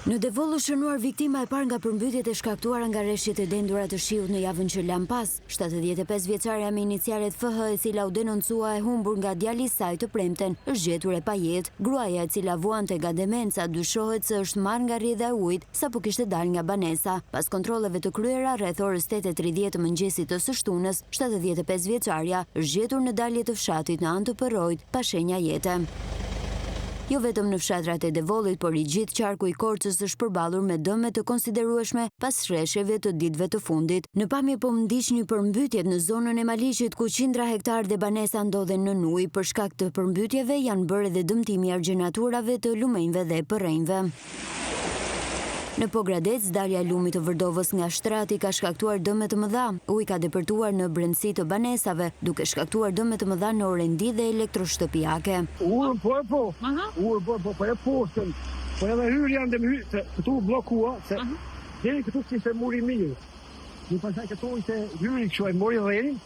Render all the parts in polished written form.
Në Devoll u shënuar viktima e parë nga përmbytjet e shkaktuara nga rreshqet e dendura të shiut në javën që lan pas. 75 vjeçarja me inicialet FH, e cila u denoncua e humbur nga djali i saj të premten, është gjetur e pajetë. Gruaja, e cila vuante nga demenca, dyshohet se është marrë nga rrjedha e ujit sapo kishte dalë nga banesa. Pas kontrolleve të kryera rreth orës 8:30 të mëngjesit të së shtunës, 75 vjeçarja është gjetur në dalje të fshatit në anë të Përrojt pa shenja jete. Jo vetëm në fshatrat e Devollit, por i gjithë qarku i Korçës është përballur me dëme të konsiderueshme pas rreshjeve të ditëve të fundit. Në pamje po ndiqni përmbytjet në zonën e Maliqit, ku qindra hektar dhe banesa ndodhen në ujë. Për shkak të përmbytjeve janë bërë edhe dëmtimi argjenaturave të lumenjve dhe përrenjve. Në Pogradec, dalja e lumit të Vërdovës nga shtrati ka shkaktuar dëme të mëdha. Uji ka depërtuar në brendësi të banesave, duke shkaktuar dëme të mëdha në orendi dhe elektroshtëpiake. Urën po e postën, po edhe hyrja ndem hyrë, këtu blokua, se deri këtu kishte muri mirë. Në pasaj këtu ishte hyri kështu e mori dherin,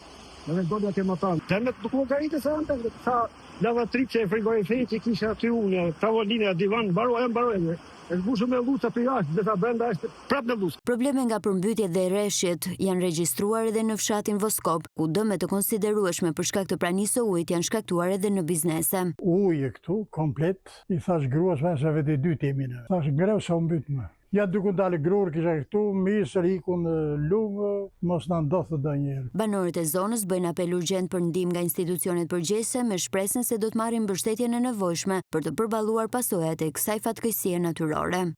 dhe ndodja të më tanë. Demet nuk më garitë se antë, sa lavatritë që e frigoriferi që kisha aty unë, tavoline, divan, mbarojnë. Është bushur me lluca për jashtë, dhe sa brenda është prapë në llucë. Probleme nga përmbytjet dhe rreshjet janë regjistruar edhe në fshatin Voskop, ku dëme të konsiderueshme për shkak të pranisë së ujit janë shkaktuar edhe në biznese. Uji këtu komplet, i thash gruas me se vetë 2 temi në. Thash greu sa u mbyt më. Ja duke dalë grur kisha këtu, misër ikun lumë, mos na ndodhte ndonjëherë. Banorët e zonës bëjnë apel urgjent për ndihmë nga institucionet përgjegjëse me shpresën se do të marrin mbështetjen e nevojshme për të përballuar pasojat e kësaj fatkeqësie natyrore.